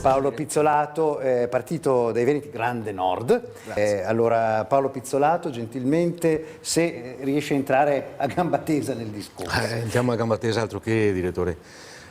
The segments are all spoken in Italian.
Paolo Pizzolato, partito dai Veneti, Grande Nord. Allora Paolo Pizzolato, gentilmente, se riesce a entrare a gamba tesa nel discorso. Entriamo a gamba tesa, altro che, direttore.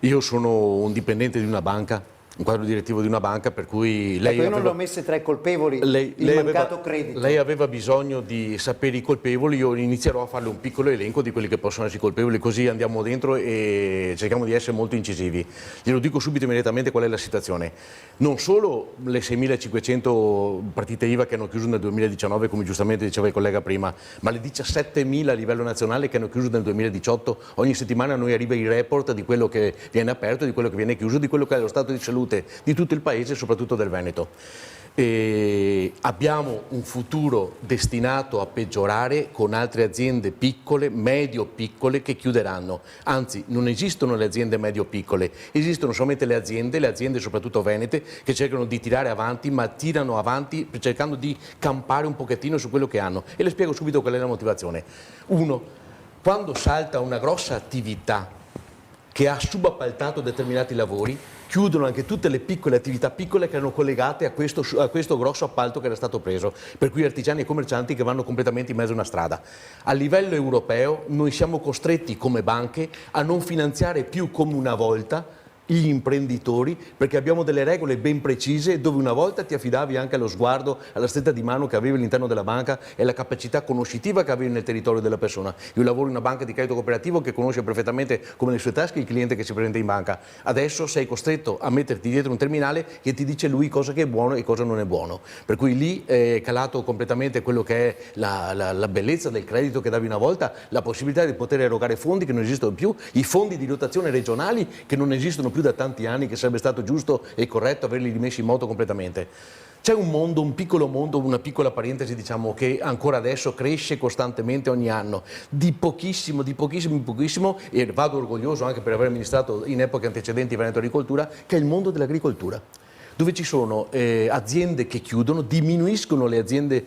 Io sono un dipendente di una banca, un quadro direttivo di una banca, per cui lei io non l'ho messe tra i colpevoli, mancato credito. Lei aveva bisogno di sapere i colpevoli, io inizierò a farle un piccolo elenco di quelli che possono essere i colpevoli, così andiamo dentro e cerchiamo di essere molto incisivi. Glielo dico subito immediatamente qual è la situazione. Non solo le 6.500 partite IVA che hanno chiuso nel 2019, come giustamente diceva il collega prima, ma le 17.000 a livello nazionale che hanno chiuso nel 2018. Ogni settimana a noi arriva il report di quello che viene aperto, di quello che viene chiuso, di quello che è lo stato di salute di tutto il paese e soprattutto del Veneto. Abbiamo un futuro destinato a peggiorare con altre aziende piccole, medio-piccole che chiuderanno. Anzi, non esistono le aziende medio-piccole, esistono solamente le aziende soprattutto venete, che cercano di tirare avanti, ma tirano avanti cercando di campare un pochettino su quello che hanno. E le spiego subito qual è la motivazione. Uno, quando salta una grossa attività che ha subappaltato determinati lavori, chiudono anche tutte le piccole attività piccole che erano collegate a questo grosso appalto che era stato preso, per cui artigiani e commercianti che vanno completamente in mezzo a una strada. A livello europeo noi siamo costretti come banche a non finanziare più come una volta gli imprenditori, perché abbiamo delle regole ben precise dove una volta ti affidavi anche allo sguardo, alla stretta di mano che avevi all'interno della banca e alla capacità conoscitiva che avevi nel territorio della persona. Io lavoro in una banca di credito cooperativo che conosce perfettamente come le sue tasche il cliente che si presenta in banca. Adesso sei costretto a metterti dietro un terminale che ti dice lui cosa che è buono e cosa non è buono. Per cui lì è calato completamente quello che è la bellezza del credito che davi una volta, la possibilità di poter erogare fondi che non esistono più, i fondi di dotazione regionali che non esistono più da tanti anni, che sarebbe stato giusto e corretto averli rimessi in moto completamente. C'è un mondo, un piccolo mondo, una piccola parentesi, diciamo, che ancora adesso cresce costantemente ogni anno, di pochissimo, e vado orgoglioso anche per aver amministrato in epoche antecedenti Veneto Agricoltura, che è il mondo dell'agricoltura, dove ci sono aziende che chiudono, diminuiscono le aziende,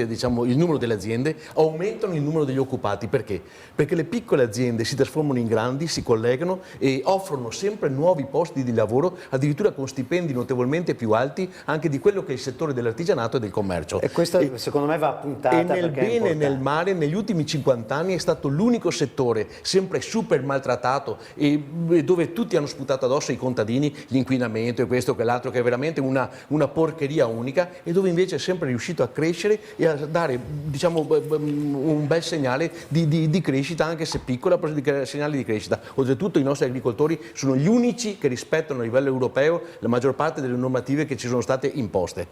diciamo, il numero delle aziende, aumentano il numero degli occupati. Perché? Perché le piccole aziende si trasformano in grandi, si collegano e offrono sempre nuovi posti di lavoro, addirittura con stipendi notevolmente più alti anche di quello che è il settore dell'artigianato e del commercio. E questa secondo me va puntata. E nel bene e nel male, negli ultimi 50 anni è stato l'unico settore sempre super maltrattato e dove tutti hanno sputato addosso ai contadini l'inquinamento e questo che l'altro, che è veramente una porcheria unica, e dove invece è sempre riuscito a crescere e a dare, diciamo, un bel segnale di crescita, anche se piccola, però segnale di crescita. Oltretutto i nostri agricoltori sono gli unici che rispettano a livello europeo la maggior parte delle normative che ci sono state imposte.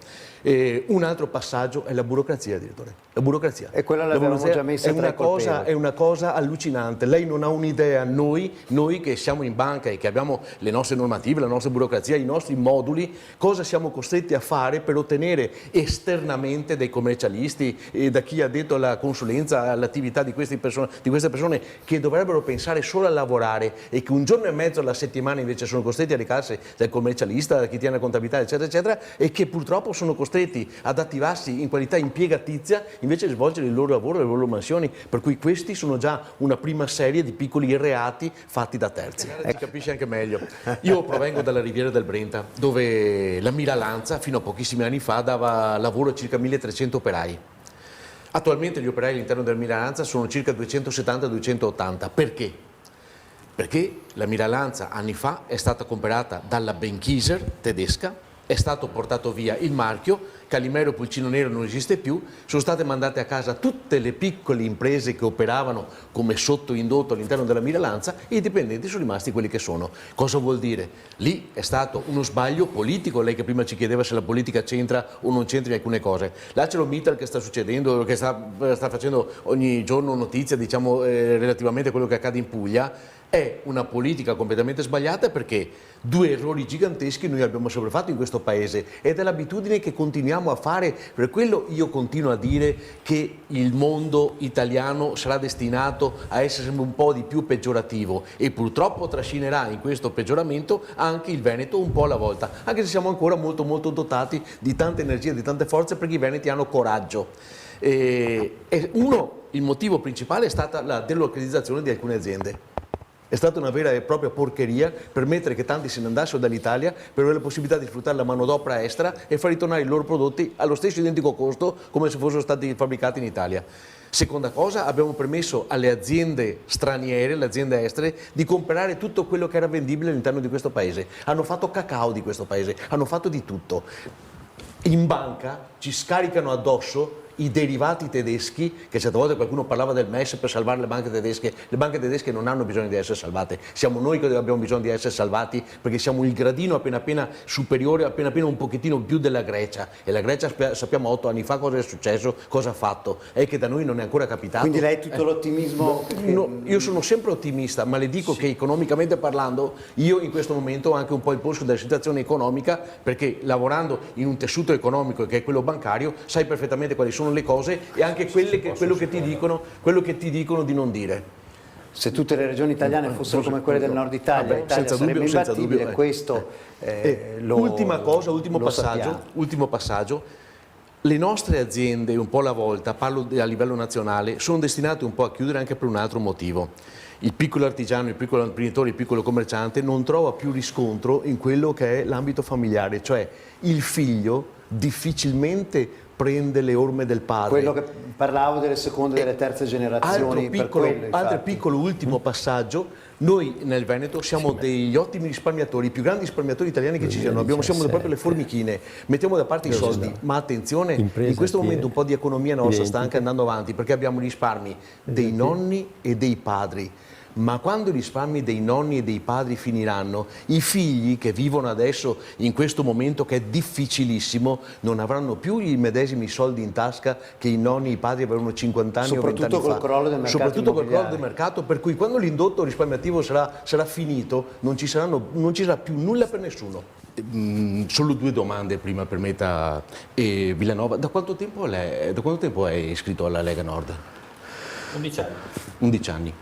Un altro passaggio è la burocrazia, direttore. La burocrazia. E quella l'avevamo già messa tra i colpevoli. È una cosa allucinante. Lei non ha un'idea, noi che siamo in banca e che abbiamo le nostre normative, la nostra burocrazia, i nostri moduli, cosa siamo costretti a fare per ottenere esternamente dai commercialisti e da chi ha detto alla consulenza, all'attività di queste persone che dovrebbero pensare solo a lavorare e che un giorno e mezzo alla settimana invece sono costretti a recarsi dal commercialista, da chi tiene la contabilità, eccetera, eccetera, e che purtroppo sono costretti ad attivarsi in qualità impiegatizia invece di svolgere il loro lavoro e le loro mansioni, per cui questi sono già una prima serie di piccoli reati fatti da terzi. Si capisce anche meglio. Io provengo dalla Riviera del Brenta, dove la Miralanza fino a pochissimi anni fa dava lavoro a circa 1300 operai. Attualmente gli operai all'interno della Miralanza sono circa 270-280. Perché? Perché la Miralanza anni fa è stata comprata dalla Benckiser tedesca, è stato portato via il marchio, Calimero Pulcino Nero non esiste più, sono state mandate a casa tutte le piccole imprese che operavano come sottoindotto all'interno della Miralanza e i dipendenti sono rimasti quelli che sono. Cosa vuol dire? Lì è stato uno sbaglio politico, lei che prima ci chiedeva se la politica c'entra o non c'entra in alcune cose. l'ArcelorMittal che sta succedendo, che sta facendo ogni giorno notizia, diciamo, relativamente a quello che accade in Puglia, è una politica completamente sbagliata, perché due errori giganteschi noi abbiamo sempre fatto in questo paese ed è l'abitudine che continuiamo a fare. Per quello io continuo a dire che il mondo italiano sarà destinato a essere sempre un po' di più peggiorativo e purtroppo trascinerà in questo peggioramento anche il Veneto un po' alla volta, anche se siamo ancora molto molto dotati di tanta energia, di tante forze, perché i veneti hanno coraggio. Il motivo principale è stata la delocalizzazione di alcune aziende. È stata una vera e propria porcheria permettere che tanti se ne andassero dall'Italia per avere la possibilità di sfruttare la manodopera estera e far ritornare i loro prodotti allo stesso identico costo come se fossero stati fabbricati in Italia. Seconda cosa, abbiamo permesso alle aziende straniere, alle aziende estere, di comprare tutto quello che era vendibile all'interno di questo paese. Hanno fatto cacao di questo paese, hanno fatto di tutto. In banca ci scaricano addosso i derivati tedeschi, che certe volte qualcuno parlava del MES per salvare le banche tedesche non hanno bisogno di essere salvate, siamo noi che abbiamo bisogno di essere salvati perché siamo il gradino appena superiore, appena un pochettino più della Grecia, e la Grecia sappiamo 8 anni fa cosa è successo, cosa ha fatto, è che da noi non è ancora capitato. Quindi lei tutto l'ottimismo? No, io sono sempre ottimista, ma le dico che economicamente parlando io in questo momento ho anche un po' il polso della situazione economica, perché lavorando in un tessuto economico che è quello bancario sai perfettamente quali sono le cose e anche quello che ti dicono di non dire. Se tutte le regioni italiane fossero come quelle del nord Italia, l'Italia sarebbe imbattibile, questo ultimo passaggio. Le nostre aziende, un po' alla volta, parlo a livello nazionale, sono destinate un po' a chiudere anche per un altro motivo. Il piccolo artigiano, il piccolo imprenditore, il piccolo commerciante non trova più riscontro in quello che è l'ambito familiare, cioè il figlio difficilmente prende le orme del padre. Quello che parlavo delle seconde e delle terze generazioni. Altro piccolo ultimo passaggio, noi nel Veneto siamo degli ottimi risparmiatori, i più grandi risparmiatori italiani che ci siano, siamo proprio le formichine, mettiamo da parte i soldi, ma attenzione, in questo momento un po' di economia nostra sta anche andando avanti perché abbiamo risparmi dei nonni e dei padri. Ma quando i risparmi dei nonni e dei padri finiranno, i figli che vivono adesso in questo momento che è difficilissimo non avranno più i medesimi soldi in tasca che i nonni e i padri avevano 50 anni o 20 anni fa. Soprattutto col crollo del mercato, per cui quando l'indotto risparmiativo sarà finito non ci sarà più nulla per nessuno. Solo 2 domande prima, permetta. Villanova, da quanto tempo è iscritto alla Lega Nord? 11 anni. 11 anni.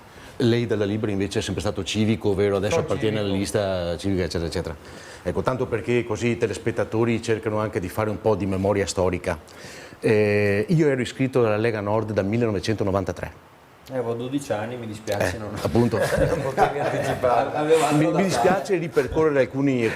Lei dalla Libera invece è sempre stato civico, vero? Adesso appartiene alla lista civica, eccetera, eccetera. Ecco, tanto perché così i telespettatori cercano anche di fare un po' di memoria storica. Io ero iscritto alla Lega Nord dal 1993. Avevo 12 anni, mi dispiace. Appunto. Mi dispiace ripercorrere alcuni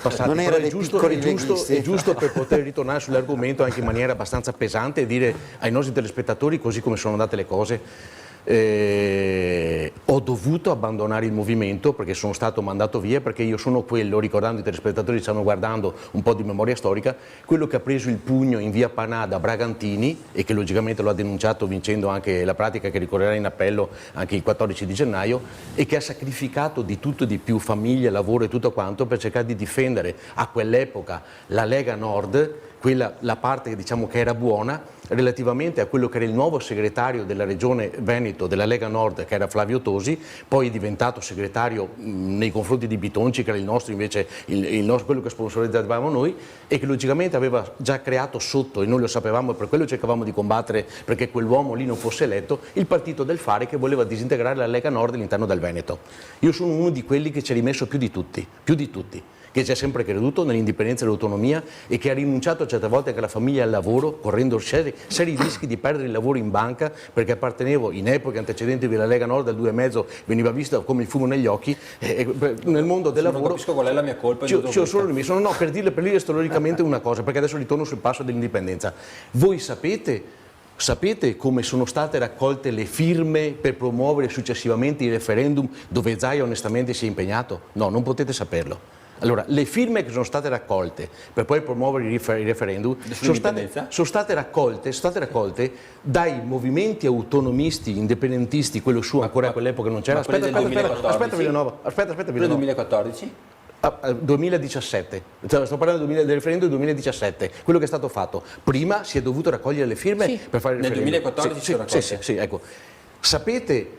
passati. Non era è giusto per poter ritornare sull'argomento anche in maniera abbastanza pesante e dire ai nostri telespettatori, così come sono andate le cose, ho dovuto abbandonare il movimento perché sono stato mandato via, perché io sono quello, ricordando i telespettatori che stanno guardando un po' di memoria storica, quello che ha preso il pugno in via Panà da Bragantini e che logicamente lo ha denunciato vincendo anche la pratica che ricorrerà in appello anche il 14 di gennaio e che ha sacrificato di tutto e di più, famiglia, lavoro e tutto quanto, per cercare di difendere a quell'epoca la Lega Nord, la parte diciamo che era buona, relativamente a quello che era il nuovo segretario della regione Veneto della Lega Nord, che era Flavio Tosi, poi è diventato segretario nei confronti di Bitonci, che era il nostro invece, quello che sponsorizzavamo noi, e che logicamente aveva già creato sotto, e noi lo sapevamo e per quello cercavamo di combattere perché quell'uomo lì non fosse eletto, il partito del fare che voleva disintegrare la Lega Nord all'interno del Veneto. Io sono uno di quelli che ci ha rimesso più di tutti, che ci ha sempre creduto nell'indipendenza e all'autonomia e che ha rinunciato certe volte anche alla famiglia e al lavoro, correndo seri rischi di perdere il lavoro in banca, perché appartenevo in epoche antecedenti della Lega Nord, al 2,5 veniva visto come il fumo negli occhi, nel mondo del lavoro. Non capisco qual è la mia colpa. Per dire storicamente una cosa, perché adesso ritorno sul passo dell'indipendenza. Voi sapete come sono state raccolte le firme per promuovere successivamente i referendum dove Zaia onestamente si è impegnato? No, non potete saperlo. Allora, le firme che sono state raccolte per poi promuovere i referendum sono state raccolte dai movimenti autonomisti, indipendentisti, quello su ancora a quell'epoca non c'era. Aspetta Villanova. 2014? 2017, sto parlando del referendum del 2017, quello che è stato fatto. Prima si è dovuto raccogliere le firme per fare il referendum. Nel 2014 sì, ecco. Sapete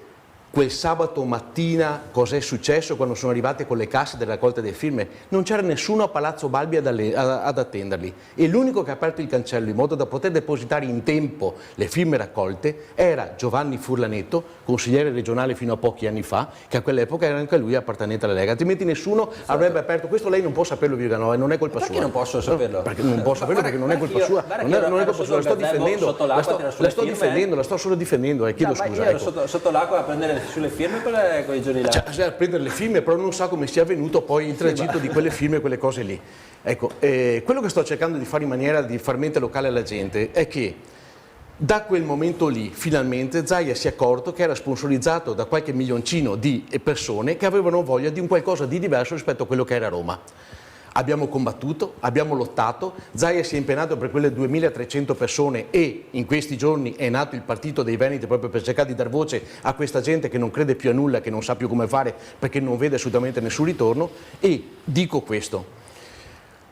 quel sabato mattina cosa è successo quando sono arrivate con le casse della raccolta delle firme? Non c'era nessuno a Palazzo Balbi ad attenderli e l'unico che ha aperto il cancello in modo da poter depositare in tempo le firme raccolte era Giovanni Furlanetto, consigliere regionale fino a pochi anni fa, che a quell'epoca era anche lui appartenente alla Lega, altrimenti nessuno avrebbe aperto. Questo lei non può saperlo, Villanova, non è colpa sua. Perché non posso saperlo? Perché non posso saperlo, perché non è colpa sua. Non è colpa sua, la sto difendendo, la sto solo difendendo, chiedo scusa. Io ero sotto l'acqua a prendere sulle firme quei giorni là. Cioè, a prendere le firme, però non sa come sia avvenuto poi il tragitto di quelle firme e quelle cose lì. Ecco, quello che sto cercando di fare in maniera di far mente locale alla gente è che da quel momento lì, finalmente, Zaia si è accorto che era sponsorizzato da qualche milioncino di persone che avevano voglia di un qualcosa di diverso rispetto a quello che era Roma. Abbiamo combattuto, abbiamo lottato, Zaia si è impegnato per quelle 2300 persone e in questi giorni è nato il partito dei Veneti proprio per cercare di dar voce a questa gente che non crede più a nulla, che non sa più come fare perché non vede assolutamente nessun ritorno. E dico questo.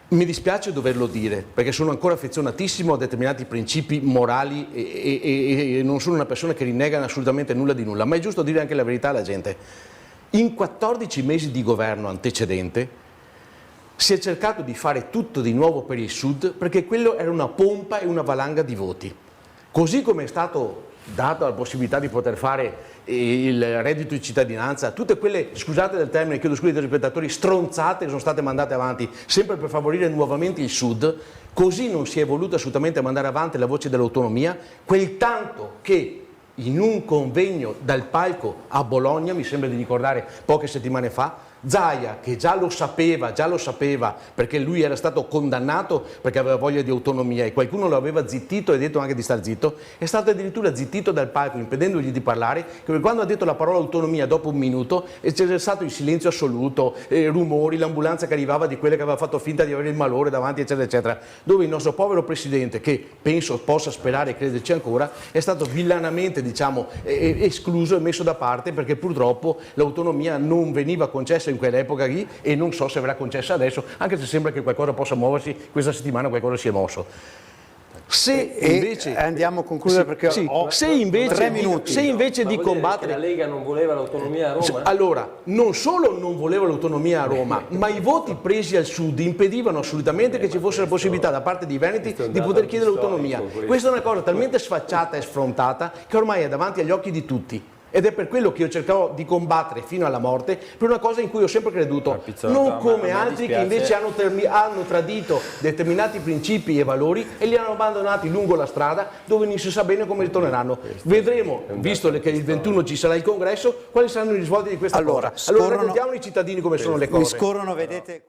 Mi dispiace doverlo dire, perché sono ancora affezionatissimo a determinati principi morali e non sono una persona che rinnega assolutamente nulla di nulla, ma è giusto dire anche la verità alla gente. In 14 mesi di governo antecedente si è cercato di fare tutto di nuovo per il Sud, perché quello era una pompa e una valanga di voti. Così come è stato data la possibilità di poter fare il reddito di cittadinanza, tutte quelle, scusate del termine, chiedo scusa ai telespettatori, stronzate che sono state mandate avanti sempre per favorire nuovamente il Sud, così non si è voluto assolutamente mandare avanti la voce dell'autonomia, quel tanto che in un convegno dal palco a Bologna, mi sembra di ricordare poche settimane fa, Zaia, che già lo sapeva perché lui era stato condannato perché aveva voglia di autonomia e qualcuno lo aveva zittito e detto anche di star zitto, è stato addirittura zittito dal palco impedendogli di parlare, che quando ha detto la parola autonomia dopo un minuto c'è stato il silenzio assoluto, rumori, l'ambulanza che arrivava di quelle che aveva fatto finta di avere il malore davanti eccetera eccetera, dove il nostro povero presidente, che penso possa sperare e crederci ancora, è stato villanamente escluso e messo da parte perché purtroppo l'autonomia non veniva concessa in quell'epoca lì e non so se verrà concessa adesso, anche se sembra che qualcosa possa muoversi questa settimana, qualcosa si è mosso. Se invece andiamo a concludere perché ho se invece 3 minuti. Se invece Ma di vuol dire combattere che la Lega non voleva l'autonomia a Roma? allora, non solo non voleva l'autonomia a Roma, ma i voti presi al sud impedivano assolutamente che ci fosse la possibilità da parte dei veneti di poter chiedere l'autonomia. Questa è una cosa talmente sfacciata e sfrontata che ormai è davanti agli occhi di tutti. Ed è per quello che io cercherò di combattere fino alla morte per una cosa in cui ho sempre creduto, non come altri che invece hanno tradito determinati principi e valori e li hanno abbandonati lungo la strada dove non si sa bene come ritorneranno. Vedremo, visto che il 21 ci sarà il congresso, quali saranno i risvolti di questa cosa. Allora raccontiamo ai cittadini come sono le cose. Mi scorrono, vedete...